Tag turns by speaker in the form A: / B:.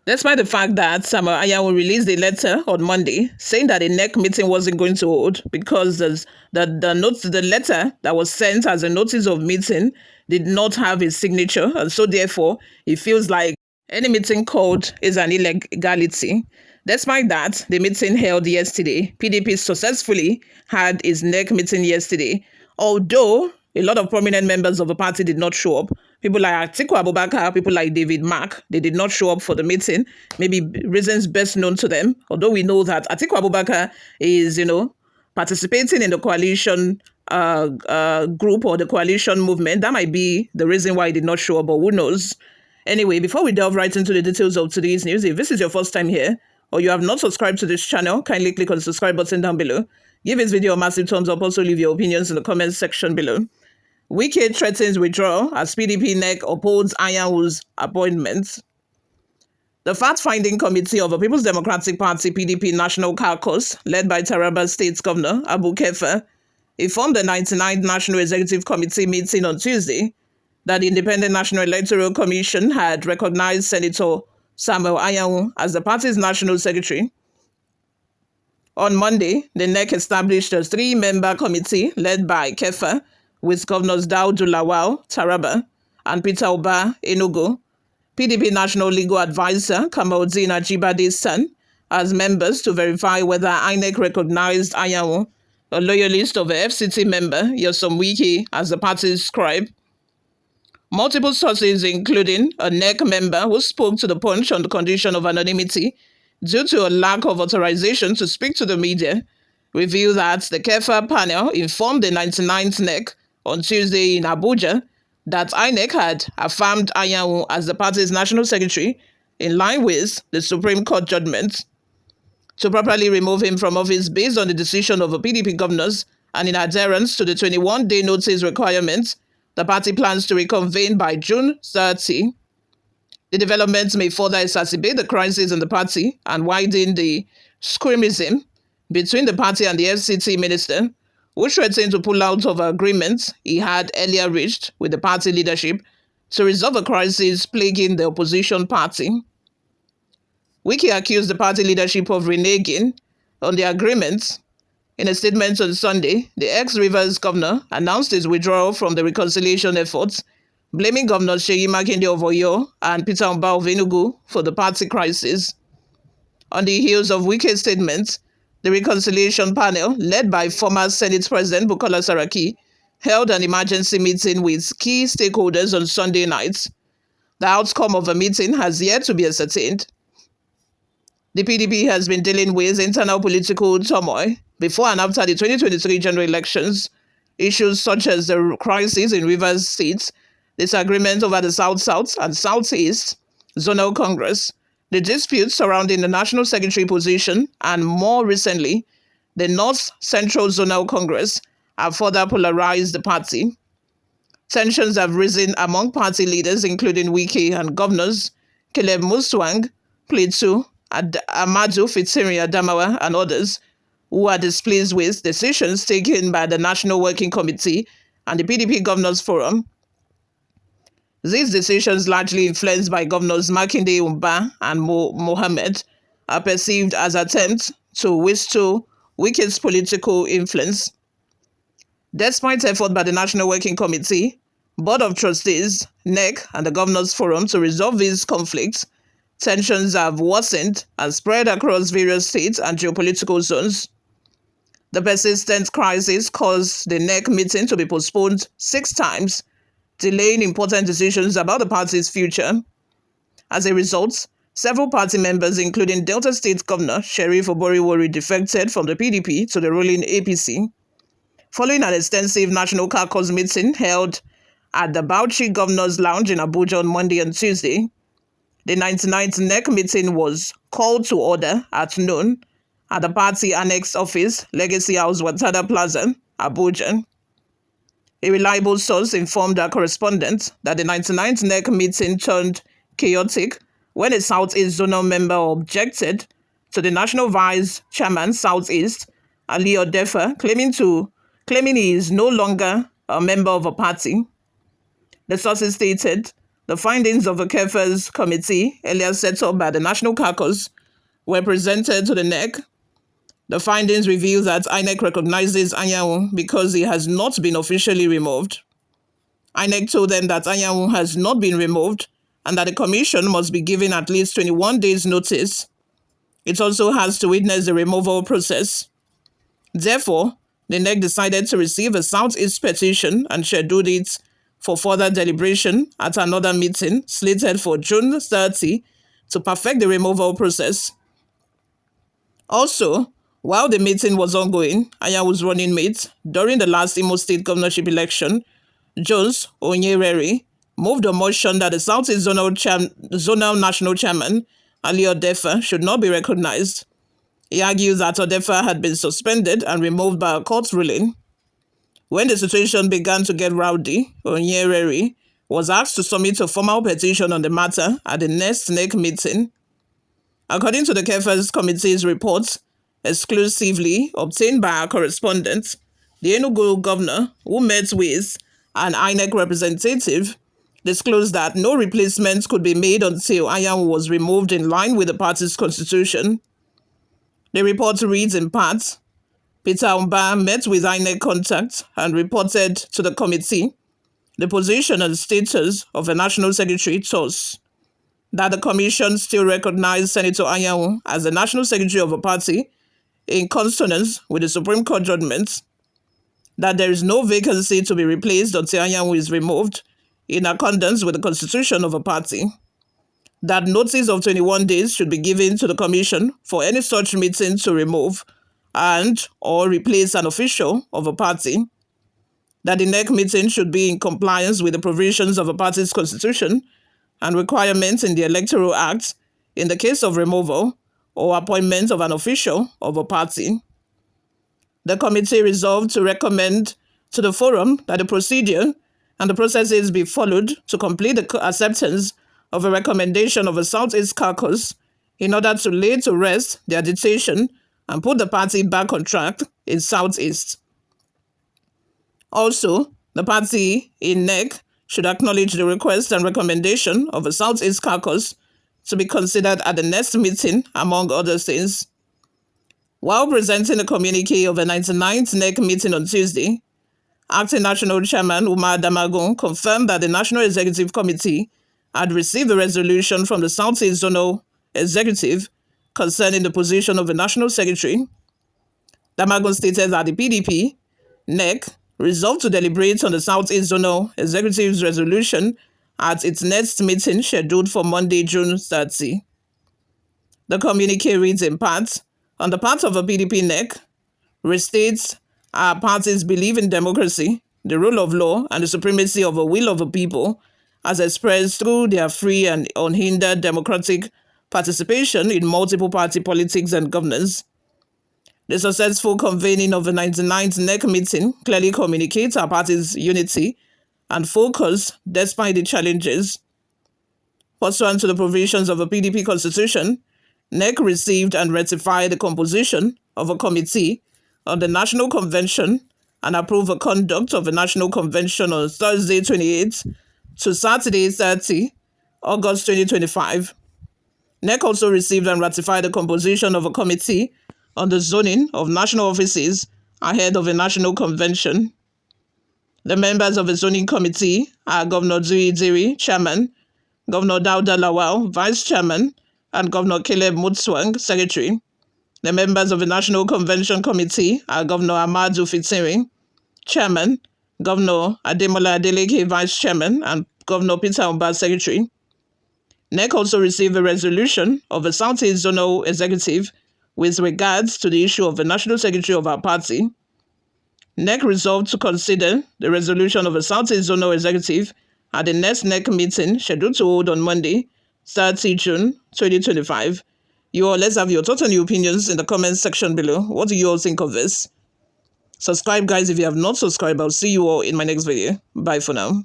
A: Despite the fact that Samuel Anyanwu released a letter on Monday saying that a NEC meeting wasn't going to hold because the letter that was sent as a notice of meeting did not have his signature, and so therefore it feels like any meeting called is an illegality. Despite that, the meeting held yesterday. PDP successfully had its NEC meeting yesterday, although a lot of prominent members of the party did not show up. People like Atiku Abubakar, people like David Mark, they did not show up for the meeting. Maybe reasons best known to them. Although we know that Atiku Abubakar is, participating in the coalition group or the coalition movement. That might be the reason why he did not show up, but who knows? Anyway, before we delve right into the details of today's news, if this is your first time here or you have not subscribed to this channel, kindly click on the subscribe button down below. Give this video a massive thumbs up. Also leave your opinions in the comments section below. Wike threatens withdrawal as PDP Nec Upholds Anyanwu'S appointment. The fact-finding committee of the People's Democratic Party PDP National Caucus, led by Taraba State Governor Abu Kefa, informed the 99th National Executive Committee meeting on Tuesday that the Independent National Electoral Commission had recognized Senator Samuel Anyanwu as the party's national secretary. On Monday, the NEC established a three-member committee led by Kefa, with Governors Daudu Lawal, Taraba, and Peter Oba, Enugu, PDP National Legal Advisor Kamaldeen Ajibade's son, as members to verify whether INEC recognized Anyanwu, a loyalist of a FCT member, Nyesom Wike, as the party's scribe. Multiple sources, including a NEC member who spoke to the Punch on the condition of anonymity due to a lack of authorization to speak to the media, revealed that the Kefa panel informed the 99th NEC on Tuesday in Abuja that INEC had affirmed Anyanwu as the party's national secretary in line with the Supreme Court judgment. To properly remove him from office based on the decision of the PDP governors and in adherence to the 21-day notice requirement, the party plans to reconvene by June 30. The developments may further exacerbate the crisis in the party and widen the schism between the party and the FCT minister, who threatened to pull out of agreements he had earlier reached with the party leadership to resolve a crisis plaguing the opposition party. Wike accused the party leadership of reneging on the agreement. In a statement on Sunday, the ex-Rivers governor announced his withdrawal from the reconciliation efforts, blaming Governors Seyi Makinde of Oyo and Peter Oba of Enugu for the party crisis. On the heels of Wike's statement, the reconciliation panel, led by former Senate President Bukola Saraki, held an emergency meeting with key stakeholders on Sunday night. The outcome of the meeting has yet to be ascertained. The PDP has been dealing with internal political turmoil before and after the 2023 general elections. Issues such as the crisis in Rivers State, disagreement over the South-South and South-East Zonal Congress, the disputes surrounding the National Secretary position, and more recently, the North-Central Zonal Congress have further polarized the party. Tensions have risen among party leaders, including Wike and governors Caleb Muswang, Plateau, Amadou Fitiri Adamawa, and others, who are displeased with decisions taken by the National Working Committee and the PDP Governors Forum. These decisions, largely influenced by Governors Makinde Umba and Mohammed, are perceived as attempts to withstand Wike's political influence. Despite effort by the National Working Committee, Board of Trustees, NEC, and the Governors Forum to resolve these conflicts, tensions have worsened and spread across various states and geopolitical zones. The persistent crisis caused the NEC meeting to be postponed 6 times, delaying important decisions about the party's future. As a result, several party members, including Delta State Governor Sheriff Oboriwori, defected from the PDP to the ruling APC. Following an extensive National Caucus meeting held at the Bauchi Governor's Lounge in Abuja on Monday and Tuesday, the 99th NEC meeting was called to order at noon at the party annex office, Legacy House, Watada Plaza, Abuja. A reliable source informed our correspondent that the 99th NEC meeting turned chaotic when a Southeast Zonal member objected to the National Vice Chairman Southeast, Ali Odefa, claiming he is no longer a member of a party. The sources stated The findings of the KEFA's committee, earlier set up by the National Caucus, were presented to the NEC. The findings reveal that INEC recognizes Anyanwu because he has not been officially removed. INEC told them that Anyanwu has not been removed and that the commission must be given at least 21 days' notice. It also has to witness the removal process. Therefore, the NEC decided to receive a Southeast petition and scheduled it for further deliberation at another meeting slated for June 30 to perfect the removal process. Also, while the meeting was ongoing, Anyanwu's running mate during the last Imo State governorship election, Jones Onyerere, moved a motion that the Southeast Zonal National Chairman, Ali Odefa, should not be recognized. He argued that Odefa had been suspended and removed by a court ruling. When the situation began to get rowdy, Onyerere was asked to submit a formal petition on the matter at the next NEC meeting. According to the KEFA's committee's report, exclusively obtained by our correspondent, the Enugu governor, who met with an INEC representative, disclosed that no replacement could be made until Anyanwu was removed in line with the party's constitution. The report reads in part, Peter Umba met with INEC contact and reported to the committee the position and status of the National Secretary TOS, that the commission still recognized Senator Anyanwu as the National Secretary of a party in consonance with the Supreme Court judgment, that there is no vacancy to be replaced until Anyanwu is removed in accordance with the constitution of a party, that notice of 21 days should be given to the commission for any such meeting to remove and or replace an official of a party, that the NEC meeting should be in compliance with the provisions of a party's constitution and requirements in the Electoral Act in the case of removal or appointment of an official of a party. The committee resolved to recommend to the forum that the procedure and the processes be followed to complete the acceptance of a recommendation of a Southeast Caucus in order to lay to rest the agitation and put the party back on track in Southeast. Also, the party in NEC should acknowledge the request and recommendation of a Southeast Caucus to be considered at the next meeting, among other things. While presenting a communique of the 99th NEC meeting on Tuesday, Acting National Chairman Umar Damagum confirmed that the National Executive Committee had received a resolution from the Southeast Zonal Executive concerning the position of the National Secretary. Damagum stated that the PDP Nec resolved to deliberate on the Southeast Zonal Executive's resolution at its next meeting scheduled for Monday, June 30. The communique reads in part, on the part of the Pdp Nec, restates our parties believe in democracy, the rule of law, and the supremacy of the will of the people, as expressed through their free and unhindered democratic participation in multiple party politics and governance. The successful convening of the 99th NEC meeting clearly communicates our party's unity and focus despite the challenges. Pursuant to the provisions of the PDP Constitution, NEC received and ratified the composition of a committee on the National Convention and approved the conduct of the National Convention on Thursday 28 to Saturday 30, August 2025. NEC also received and ratified the composition of a committee on the zoning of national offices ahead of a national convention. The members of the zoning committee are Governor Zui Idiri, Chairman, Governor Dauda Lawal, Vice Chairman, and Governor Caleb Mutswang, Secretary. The members of the National Convention Committee are Governor Amadu Fitiri, Chairman, Governor Ademola Adeleke, Vice Chairman, and Governor Peter Umba, Secretary. NEC also received a resolution of the Southeast Zonal Executive with regards to the issue of the National Secretary of our party. NEC resolved to consider the resolution of the Southeast Zonal Executive at the next NEC meeting scheduled to hold on Monday, 30 June 2025. You all, let's have your thoughts and your opinions in the comments section below. What do you all think of this? Subscribe, guys, if you have not subscribed. I'll see you all in my next video. Bye for now.